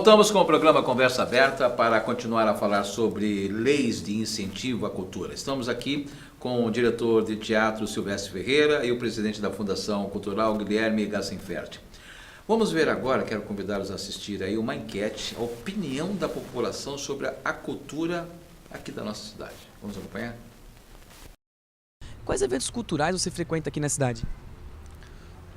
Voltamos com o programa Conversa Aberta para continuar a falar sobre leis de incentivo à cultura. Estamos aqui com o diretor de teatro Silvestre Ferreira e o presidente da Fundação Cultural Guilherme Gassenfeld. Vamos ver agora, quero convidá-los a assistir aí uma enquete, a opinião da população sobre a cultura aqui da nossa cidade. Vamos acompanhar? Quais eventos culturais você frequenta aqui na cidade?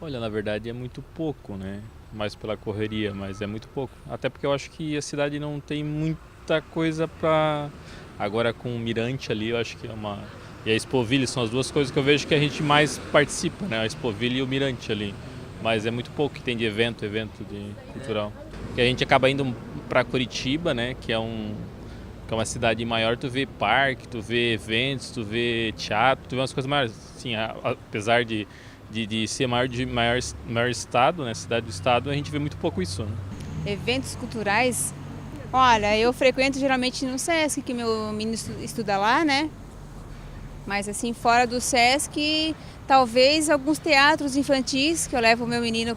Olha, na verdade é muito pouco, né? Mais pela correria, mas é muito pouco. Até porque eu acho que a cidade não tem muita coisa para... Agora com o Mirante ali, eu acho que é uma... E a Expoville são as duas coisas que eu vejo que a gente mais participa, né? A Expoville e o Mirante ali. Mas é muito pouco que tem de evento de cultural. Porque a gente acaba indo para Curitiba, né? Que é uma cidade maior, tu vê parque, tu vê eventos, tu vê teatro, tu vê umas coisas maiores. Assim, apesar de ser maior estado, né, cidade do estado, a gente vê muito pouco isso. Né? Eventos culturais, olha, eu frequento geralmente no SESC, que meu menino estuda lá, né? Mas assim, fora do SESC, talvez alguns teatros infantis, que eu levo o meu menino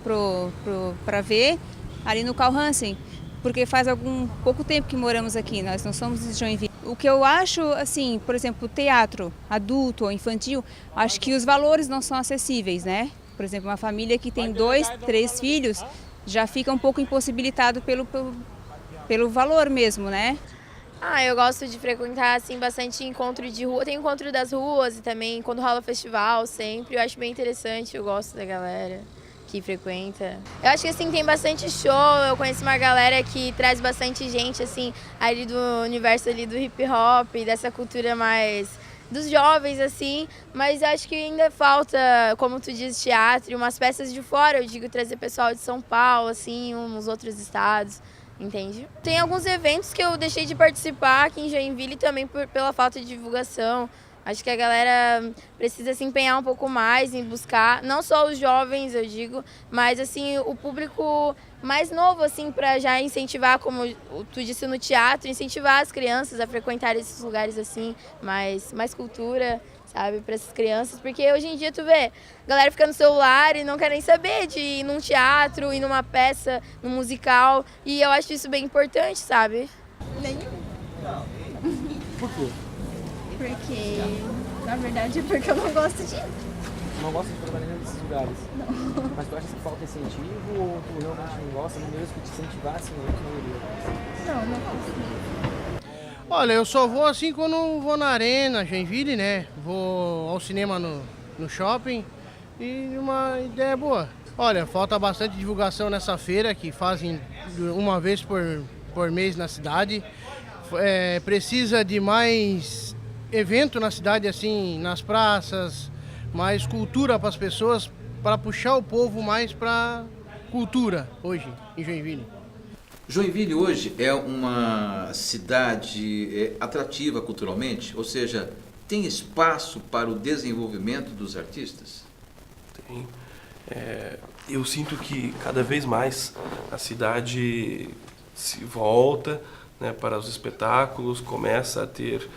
para ver, ali no Carl Hansen, porque faz pouco tempo que moramos aqui, nós não somos de Joinville. O que eu acho, assim, por exemplo, teatro adulto ou infantil, acho que os valores não são acessíveis, né? Por exemplo, uma família que tem 2, 3 filhos já fica um pouco impossibilitado pelo valor mesmo, né? Eu gosto de frequentar, assim, bastante encontro de rua. Tem encontro das ruas e também quando rola festival sempre. Eu acho bem interessante, eu gosto da galera que frequenta. Eu acho que assim tem bastante show, eu conheço uma galera que traz bastante gente assim ali do universo ali do hip hop, dessa cultura mais dos jovens assim, mas acho que ainda falta, como tu diz, teatro e umas peças de fora, eu digo trazer pessoal de São Paulo assim, uns outros estados, entende? Tem alguns eventos que eu deixei de participar aqui em Joinville também pela falta de divulgação. Acho que a galera precisa se empenhar um pouco mais em buscar, não só os jovens, eu digo, mas assim, o público mais novo, assim, para já incentivar, como tu disse no teatro, incentivar as crianças a frequentar esses lugares assim, mais cultura, sabe, para essas crianças, porque hoje em dia tu vê, a galera fica no celular e não quer nem saber de ir num teatro, ir numa peça, num musical, e eu acho isso bem importante, sabe? Nenhum. Por quê? Porque, na verdade, é porque eu não gosto de ir. Não gosta de trabalhar nesses lugares? Não. Mas tu acha que falta incentivo ou tu realmente não gosta, mesmo que te incentivasse, não iria? Não gosto. Olha, eu só vou assim quando vou na arena, Joinville, né? Vou ao cinema no shopping e uma ideia boa. Olha, falta bastante divulgação nessa feira que fazem uma vez por mês na cidade. Precisa de mais evento na cidade, assim, nas praças, mais cultura para as pessoas, para puxar o povo mais para cultura hoje em Joinville. Joinville hoje é uma cidade atrativa culturalmente, ou seja, tem espaço para o desenvolvimento dos artistas? Tem. Eu sinto que cada vez mais a cidade se volta, né, para os espetáculos, começa a ter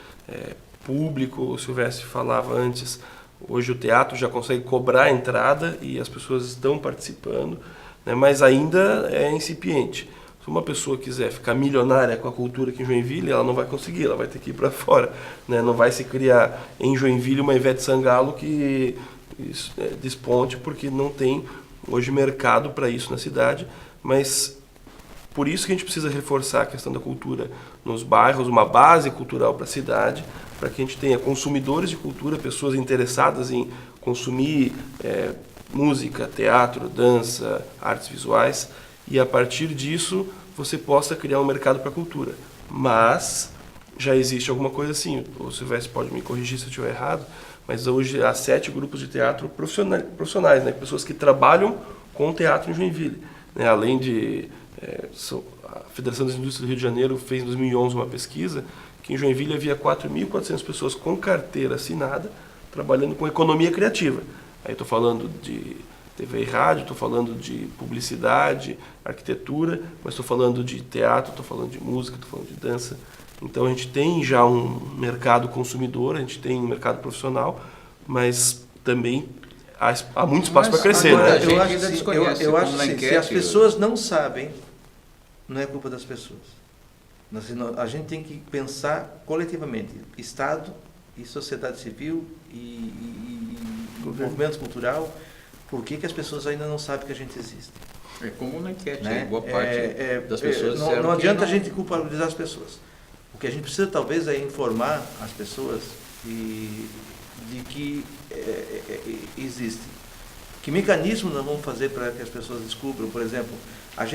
público. O Silvestre falava antes, hoje o teatro já consegue cobrar a entrada e as pessoas estão participando, né, mas ainda é incipiente. Se uma pessoa quiser ficar milionária com a cultura aqui em Joinville, ela não vai conseguir, ela vai ter que ir para fora, né? Não vai se criar em Joinville uma Ivete Sangalo que desponte, porque não tem hoje mercado para isso na cidade, mas por isso que a gente precisa reforçar a questão da cultura nos bairros, uma base cultural para a cidade, para que a gente tenha consumidores de cultura, pessoas interessadas em consumir música, teatro, dança, artes visuais, e a partir disso você possa criar um mercado para a cultura. Mas já existe alguma coisa assim, o Silvestre pode me corrigir se eu estiver errado, mas hoje há 7 grupos de teatro profissionais, né, pessoas que trabalham com teatro em Joinville, né, além de... a Federação das Indústrias do Rio de Janeiro fez em 2011 uma pesquisa que em Joinville havia 4.400 pessoas com carteira assinada trabalhando com economia criativa. Aí estou falando de TV e rádio, estou falando de publicidade, arquitetura, mas estou falando de teatro, estou falando de música, estou falando de dança. Então a gente tem já um mercado consumidor, a gente tem um mercado profissional, mas também há muito espaço para crescer. Agora, Né? eu acho que se as pessoas não sabem não é culpa das pessoas. A gente tem que pensar coletivamente, Estado e sociedade civil e movimento cultural, por que as pessoas ainda não sabem que a gente existe. É como na enquete, Né? boa parte das pessoas disseram não adianta que a gente culpabilizar as pessoas. O que a gente precisa talvez é informar as pessoas de que existe. Que mecanismo nós vamos fazer para que as pessoas descubram? Por exemplo, a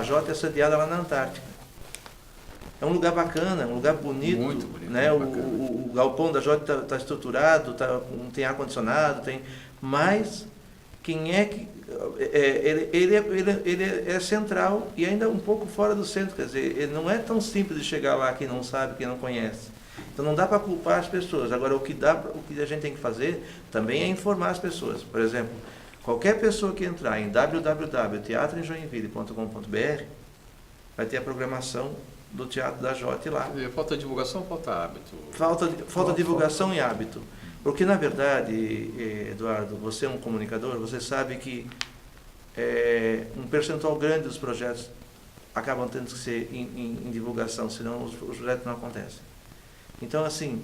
Jota é sediada lá na Antártica. É um lugar bacana, é um lugar bonito. Muito bonito, né? muito bacana. O galpão da Jota está estruturado, tem ar-condicionado, mas quem é que... Ele é central e ainda um pouco fora do centro, quer dizer, ele não é tão simples de chegar lá quem não sabe, quem não conhece. Então não dá para culpar as pessoas. Agora, o que a gente tem que fazer também é informar as pessoas. Por exemplo, qualquer pessoa que entrar em www.teatroemjoinville.com.br vai ter a programação do Teatro da Jota lá. Falta divulgação ou falta hábito? Falta divulgação e hábito. Porque, na verdade, Eduardo, você é um comunicador, você sabe que um percentual grande dos projetos acabam tendo que ser em divulgação, senão os projetos não acontecem. Então, assim,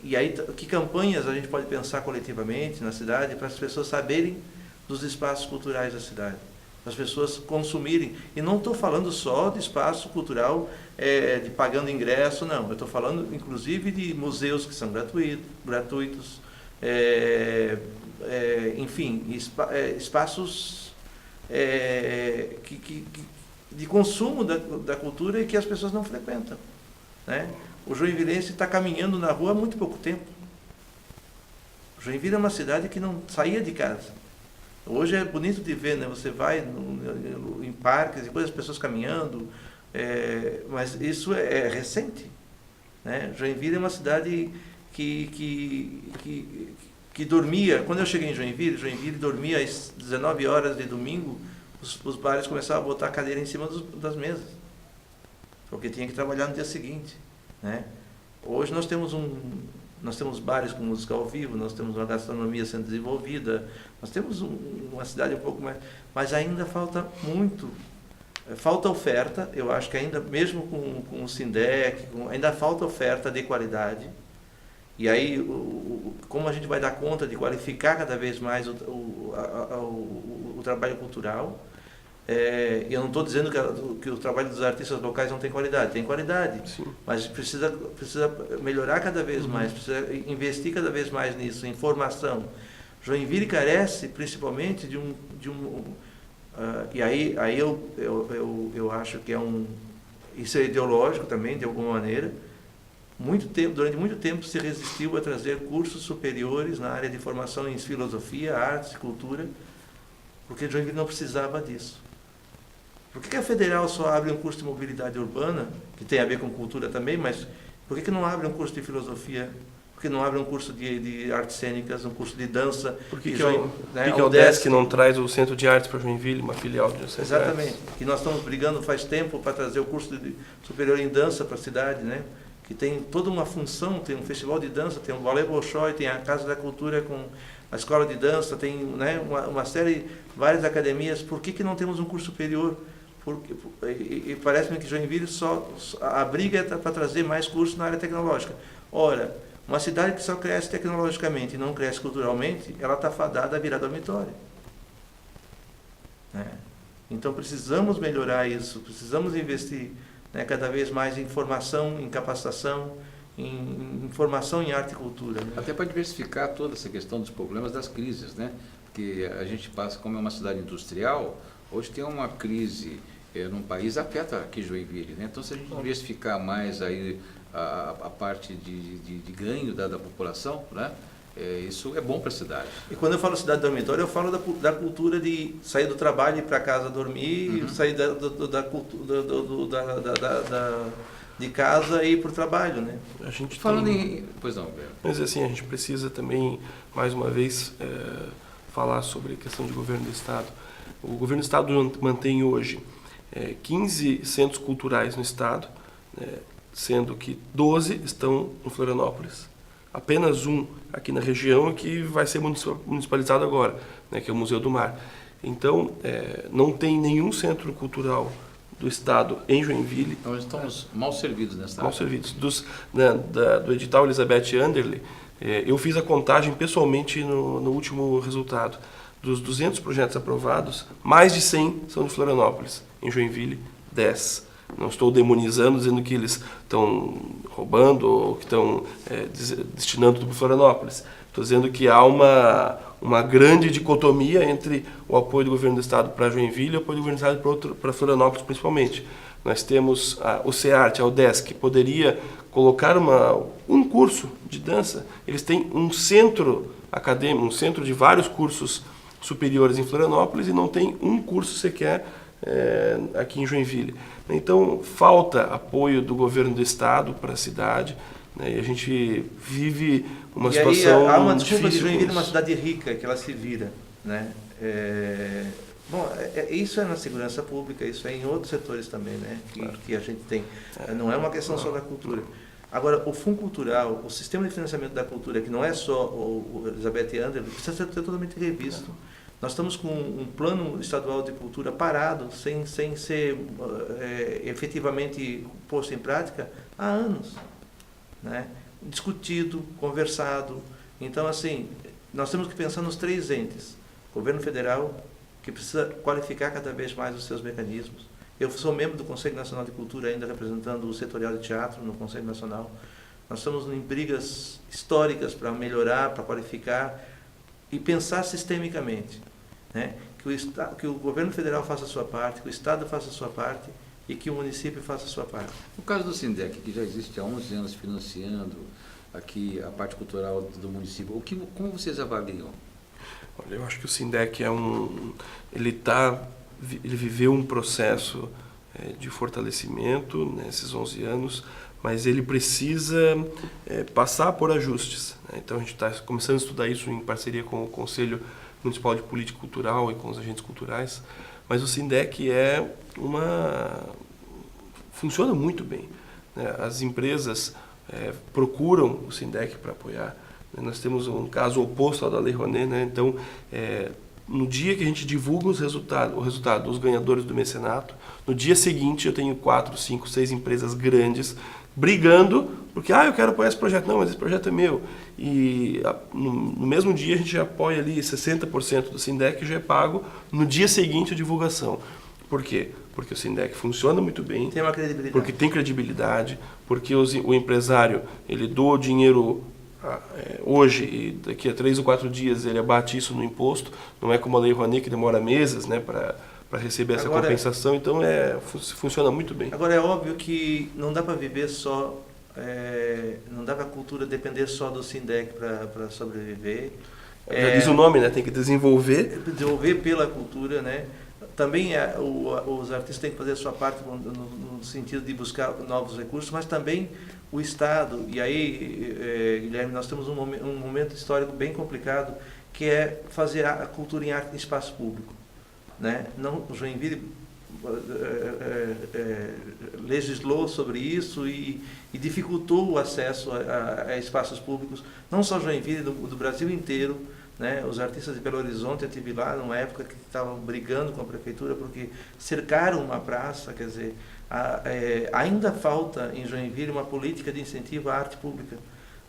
e aí, que campanhas a gente pode pensar coletivamente na cidade para as pessoas saberem dos espaços culturais da cidade? Para as pessoas consumirem. E não estou falando só de espaço cultural, de pagando ingresso, não. Eu estou falando, inclusive, de museus que são gratuitos, enfim, espaços de consumo da cultura e que as pessoas não frequentam. Né? O joinvilense está caminhando na rua há muito pouco tempo. Joinville é uma cidade que não saía de casa. Hoje é bonito de ver, né? Você vai em parques e coisas, as pessoas caminhando, mas isso é recente. Né? Joinville é uma cidade que dormia. Quando eu cheguei em Joinville dormia às 19 horas de domingo, os bares começavam a botar a cadeira em cima das mesas, porque tinha que trabalhar no dia seguinte. Né? Hoje nós temos bares com música ao vivo, nós temos uma gastronomia sendo desenvolvida, nós temos uma cidade um pouco mais... Mas ainda falta muito. Falta oferta, eu acho que ainda, mesmo com o Sindec, ainda falta oferta de qualidade. E aí, como a gente vai dar conta de qualificar cada vez mais o trabalho cultural? Eu não estou dizendo que o trabalho dos artistas locais não tem qualidade, Sim. mas precisa melhorar cada vez mais, precisa investir cada vez mais nisso, em formação. Joinville carece principalmente e aí eu acho que isso é ideológico também, de alguma maneira. Durante muito tempo se resistiu a trazer cursos superiores na área de formação em filosofia, artes e cultura, porque Joinville não precisava disso. Por que a Federal só abre um curso de mobilidade urbana, que tem a ver com cultura também, mas por que não abre um curso de filosofia? Por que não abre um curso de artes cênicas, um curso de dança? Por que o DESC não traz o Centro de Artes para Joinville, uma filial do Centro de Artes? Exatamente. E nós estamos brigando faz tempo para trazer o curso superior em dança para a cidade, né? Que tem toda uma função, tem um festival de dança, tem o Ballet Bolshoi, tem a Casa da Cultura com a escola de dança, tem, né, uma série, várias academias. Por que não temos um curso superior? E parece-me que Joinville a briga é para trazer mais cursos na área tecnológica. Ora, uma cidade que só cresce tecnologicamente e não cresce culturalmente, ela está fadada a virar dormitório. Né? Então precisamos melhorar isso, precisamos investir, né, cada vez mais em formação, em capacitação, em formação em arte e cultura. Né? Até para diversificar toda essa questão dos problemas das crises, né? Porque a gente passa, como é uma cidade industrial, hoje tem uma crise num país, afeta aqui Joinville, né? Então, se a gente diversificar mais aí a parte de ganho da população, né? Isso é bom para a cidade. E quando eu falo cidade dormitório, eu falo da cultura de sair do trabalho e ir para casa dormir, sair de casa e ir para o trabalho, né? A gente falando Pois não, Beto. Mas assim, a gente precisa também, mais uma vez, falar sobre a questão de governo do Estado. O governo do Estado mantém hoje 15 centros culturais no Estado, né, sendo que 12 estão em Florianópolis. Apenas um aqui na região que vai ser municipalizado agora, né, que é o Museu do Mar. Então, não tem nenhum centro cultural do Estado em Joinville. Nós estamos mal servidos nessa área. Mal servidos. Do edital Elizabeth Anderle, eu fiz a contagem pessoalmente no último resultado. Dos 200 projetos aprovados, mais de 100 são de Florianópolis. Em Joinville, 10. Não estou demonizando, dizendo que eles estão roubando ou que estão destinando tudo para Florianópolis. Estou dizendo que há uma grande dicotomia entre o apoio do governo do Estado para Joinville e o apoio do governo do Estado para Florianópolis, principalmente. Nós temos o CEART, a UDESC, que poderia colocar um curso de dança. Eles têm um centro acadêmico, um centro de vários cursos superiores em Florianópolis e não tem um curso sequer aqui em Joinville. Então, falta apoio do governo do Estado para a cidade, né, e a gente vive uma situação aí há uma desculpa de difícil. Joinville é uma cidade rica, que ela se vira, né? Bom, isso é na segurança pública, isso é em outros setores também, né? Que a gente tem. Não é uma questão só da cultura. Agora, o Fundo Cultural, o sistema de financiamento da cultura, que não é só o Elizabeth Anderle, precisa ser totalmente revisto. Nós estamos com um plano estadual de cultura parado, sem ser efetivamente posto em prática há anos, né? Discutido, conversado. Então, assim, nós temos que pensar nos 3 entes. Governo federal, que precisa qualificar cada vez mais os seus mecanismos. Eu sou membro do Conselho Nacional de Cultura, ainda representando o setorial de teatro no Conselho Nacional. Nós estamos em brigas históricas para melhorar, para qualificar e pensar sistemicamente, né? Que o governo federal faça a sua parte, que o Estado faça a sua parte e que o município faça a sua parte. No caso do SINDEC, que já existe há 11 anos financiando aqui a parte cultural do município, como vocês avaliam? Olha, eu acho que o SINDEC ele viveu um processo de fortalecimento nesses 11 anos, mas ele precisa passar por ajustes, né? Então a gente está começando a estudar isso em parceria com o Conselho Municipal de Política Cultural e com os agentes culturais, mas o SINDEC funciona muito bem, né? As empresas procuram o SINDEC para apoiar. Nós temos um caso oposto ao da Lei Rouanet, né? Então, no dia que a gente divulga o resultado dos ganhadores do mecenato, no dia seguinte eu tenho 4, 5, 6 empresas grandes brigando, porque eu quero apoiar esse projeto. Não, mas esse projeto é meu. E no mesmo dia a gente já apoia ali 60% do SINDEC, que já é pago no dia seguinte a divulgação. Por quê? Porque o SINDEC funciona muito bem, tem uma credibilidade. Porque tem credibilidade, porque o empresário ele doa o dinheiro hoje e daqui a 3 ou 4 dias ele abate isso no imposto. Não é como a Lei Rouanet, que demora meses, né, para receber essa compensação. Então funciona muito bem. Agora é óbvio que não dá para viver só, não dá para a cultura depender só do SINDEC para sobreviver. Já diz o nome, né? Tem que desenvolver pela cultura, né? Também os artistas têm que fazer a sua parte no sentido de buscar novos recursos, mas também o Estado. E aí, Guilherme, nós temos um momento histórico bem complicado, que é fazer a cultura em arte em espaço público, né? Não, o Joinville legislou sobre isso e dificultou o acesso a espaços públicos, não só Joinville, do Brasil inteiro, né? Os artistas de Belo Horizonte, eu estive lá numa época que estavam brigando com a prefeitura porque cercaram uma praça. Quer dizer, ainda falta em Joinville uma política de incentivo à arte pública,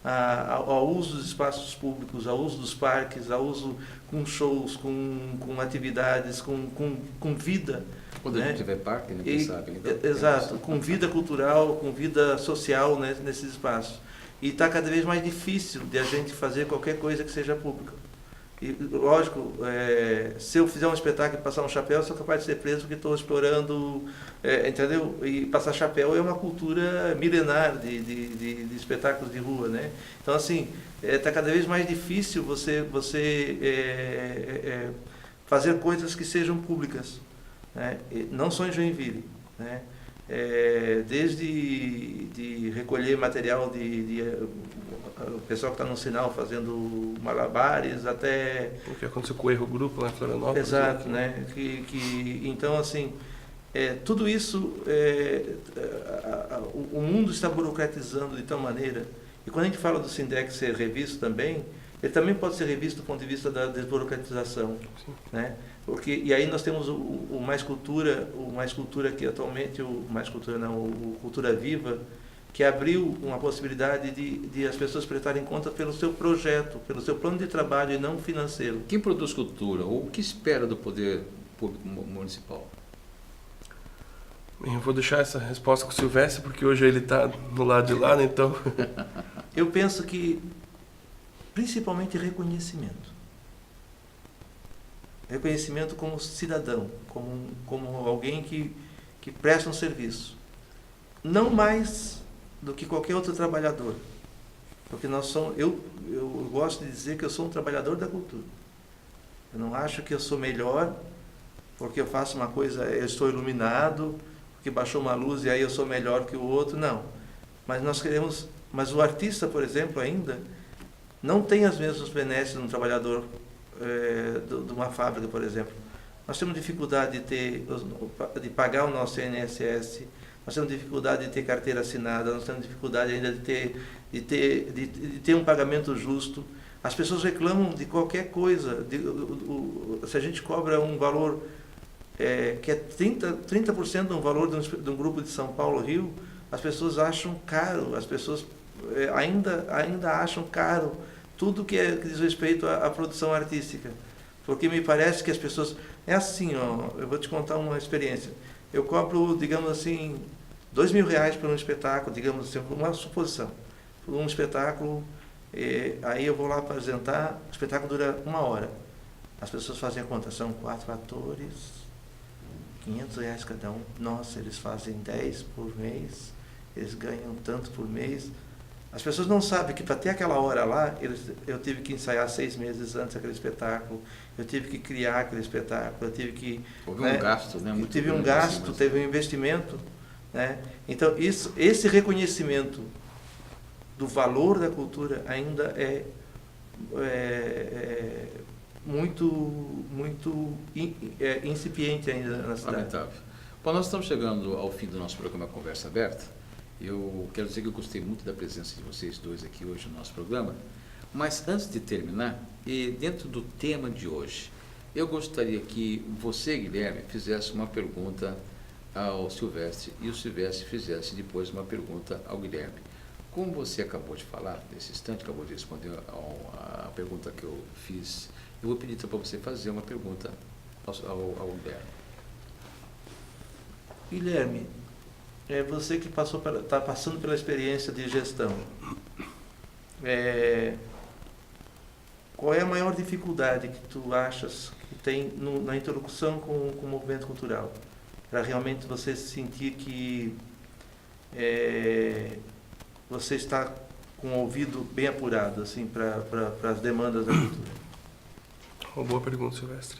ao uso dos espaços públicos, ao uso dos parques, ao uso com shows, com atividades, com vida. Quando a gente tiver parque, né, quem sabe? Então, exato, com vida cultural, com vida social, né, nesses espaços. E está cada vez mais difícil de a gente fazer qualquer coisa que seja pública. E, lógico, se eu fizer um espetáculo e passar um chapéu, eu sou capaz de ser preso porque estou explorando, entendeu? E passar chapéu é uma cultura milenar de espetáculos de rua, né? Então, assim, está cada vez mais difícil você fazer coisas que sejam públicas, né? Não só em Joinville, né? Desde de recolher material o pessoal que está no sinal fazendo malabares, até o que aconteceu com o Erro Grupo lá em Florianópolis. Exato, né? Então, assim, tudo isso, o mundo está burocratizando de tal maneira, e quando a gente fala do SINDEC ser revisto também, ele também pode ser revisto do ponto de vista da desburocratização, né? Porque, e aí nós temos o Mais Cultura, que atualmente, o Cultura Viva, que abriu uma possibilidade de as pessoas prestarem conta pelo seu projeto, pelo seu plano de trabalho e não financeiro. Quem produz cultura, ou o que espera do poder público municipal? Eu vou deixar essa resposta com o Silvestre, porque hoje ele está no lado de lá, né? Então... Eu penso que, principalmente, reconhecimento. Reconhecimento como cidadão, como alguém que presta um serviço. Não mais do que qualquer outro trabalhador. Porque eu gosto de dizer que eu sou um trabalhador da cultura. Eu não acho que eu sou melhor porque eu faço uma coisa, eu estou iluminado, porque baixou uma luz e aí eu sou melhor que o outro. Não. Mas o artista, por exemplo, ainda não tem as mesmas benesses de um trabalhador de uma fábrica, por exemplo. Nós temos dificuldade de pagar o nosso INSS, nós temos dificuldade de ter carteira assinada, nós temos dificuldade ainda de ter um pagamento justo. As pessoas reclamam de qualquer coisa. Se a gente cobra um valor que é 30% do valor de um grupo de São Paulo, Rio, as pessoas acham caro, as pessoas ainda acham caro tudo que diz respeito à produção artística. Porque me parece que as pessoas... É assim, ó, eu vou te contar uma experiência. Eu cobro, digamos assim, R$2.000 por um espetáculo, digamos assim, uma suposição. Por um espetáculo, aí eu vou lá apresentar, o espetáculo dura 1 hora. As pessoas fazem a conta, são 4 atores, R$500 cada um. Nossa, eles fazem 10 por mês, eles ganham tanto por mês. As pessoas não sabem que para ter aquela hora lá, eu tive que ensaiar 6 meses antes daquele espetáculo, eu tive que criar aquele espetáculo, eu tive que... Houve um gasto, né? Muito tive um grande, gasto, assim, mas... teve um investimento, né? Então, esse reconhecimento do valor da cultura ainda é muito incipiente ainda na cidade. Lamentável. Bom, nós estamos chegando ao fim do nosso programa Conversa Aberta. Eu quero dizer que eu gostei muito da presença de vocês dois aqui hoje no nosso programa, mas antes de terminar, e dentro do tema de hoje, eu gostaria que você, Guilherme, fizesse uma pergunta ao Silvestre e o Silvestre fizesse depois uma pergunta ao Guilherme. Como você acabou de falar, nesse instante, acabou de responder a pergunta que eu fiz, eu vou pedir para você fazer uma pergunta ao Guilherme. Guilherme, você que está passando pela experiência de gestão, qual é a maior dificuldade que tu achas que tem na interlocução com o movimento cultural? Para realmente você sentir que você está com o ouvido bem apurado assim, para as demandas da cultura? Uma boa pergunta, Silvestre.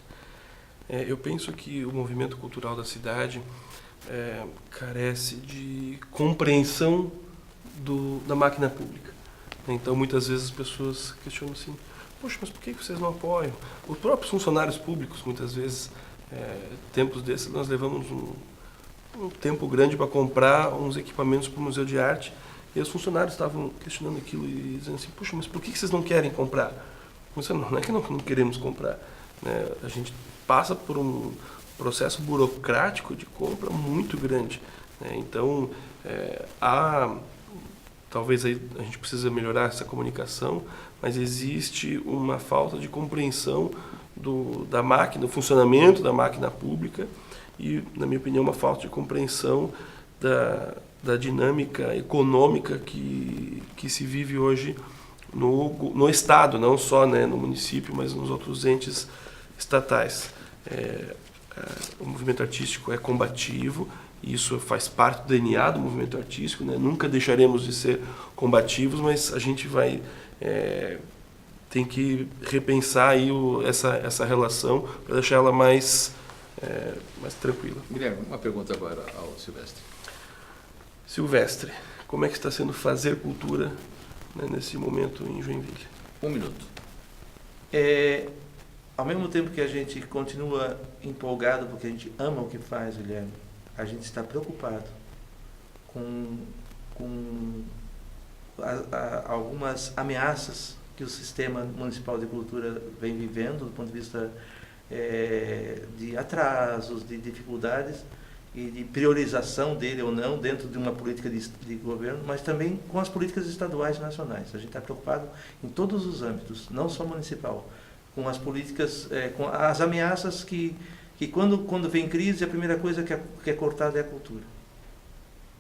Eu penso que o movimento cultural da cidade carece de compreensão da máquina pública. Então, muitas vezes as pessoas questionam assim, poxa, mas por que vocês não apoiam? Os próprios funcionários públicos, muitas vezes, tempos desses, nós levamos um tempo grande para comprar uns equipamentos para o Museu de Arte, e os funcionários estavam questionando aquilo e dizendo assim, poxa, mas por que vocês não querem comprar? Não é que não queremos comprar, né? A gente passa por um processo burocrático de compra muito grande, né? Então, talvez aí a gente precisa melhorar essa comunicação, mas existe uma falta de compreensão da máquina, do funcionamento da máquina pública e, na minha opinião, uma falta de compreensão da dinâmica econômica que se vive hoje no Estado, não só, né, no município, mas nos outros entes estatais. O movimento artístico é combativo, e isso faz parte do DNA do movimento artístico, né? Nunca deixaremos de ser combativos, mas a gente tem que repensar aí essa relação para deixar ela mais tranquila. Guilherme, uma pergunta agora ao Silvestre. Silvestre, como é que está sendo fazer cultura, né, nesse momento em Joinville? 1 minuto. Ao mesmo tempo que a gente continua empolgado porque a gente ama o que faz, Guilherme, a gente está preocupado com algumas ameaças que o sistema municipal de cultura vem vivendo, do ponto de vista de atrasos, de dificuldades e de priorização dele ou não dentro de uma política de governo, mas também com as políticas estaduais e nacionais. A gente está preocupado em todos os âmbitos, não só municipal, com as políticas, com as ameaças que quando vem crise, a primeira coisa que é cortada é a cultura.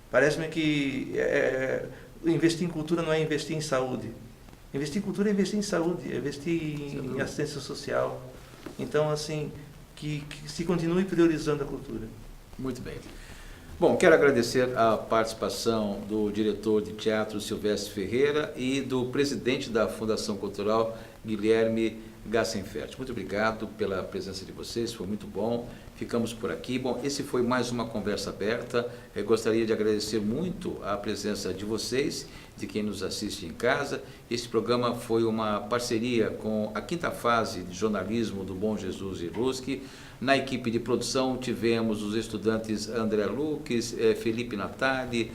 Parece-me que investir em cultura não é investir em saúde. Investir em cultura é investir em saúde, é investir em assistência social. Então, assim, que se continue priorizando a cultura. Muito bem. Bom, quero agradecer a participação do diretor de teatro Silvestre Ferreira e do presidente da Fundação Cultural, Guilherme Gassenfeld. Muito obrigado pela presença de vocês, foi muito bom. Ficamos por aqui. Bom, esse foi mais uma conversa aberta. Eu gostaria de agradecer muito a presença de vocês, de quem nos assiste em casa. Esse programa foi uma parceria com a 5ª fase de jornalismo do Bom Jesus e Lusque. Na equipe de produção tivemos os estudantes André Luques, Felipe Natali,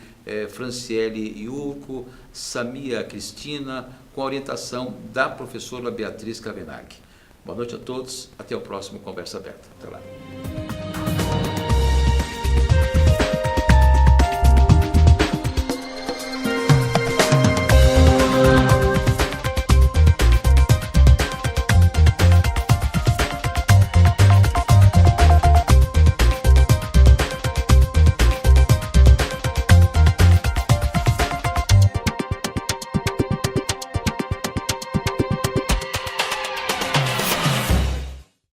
Franciele Iurco, Samia Cristina, com a orientação da professora Beatriz Kavenag. Boa noite a todos, até o próximo Conversa Aberta. Até lá.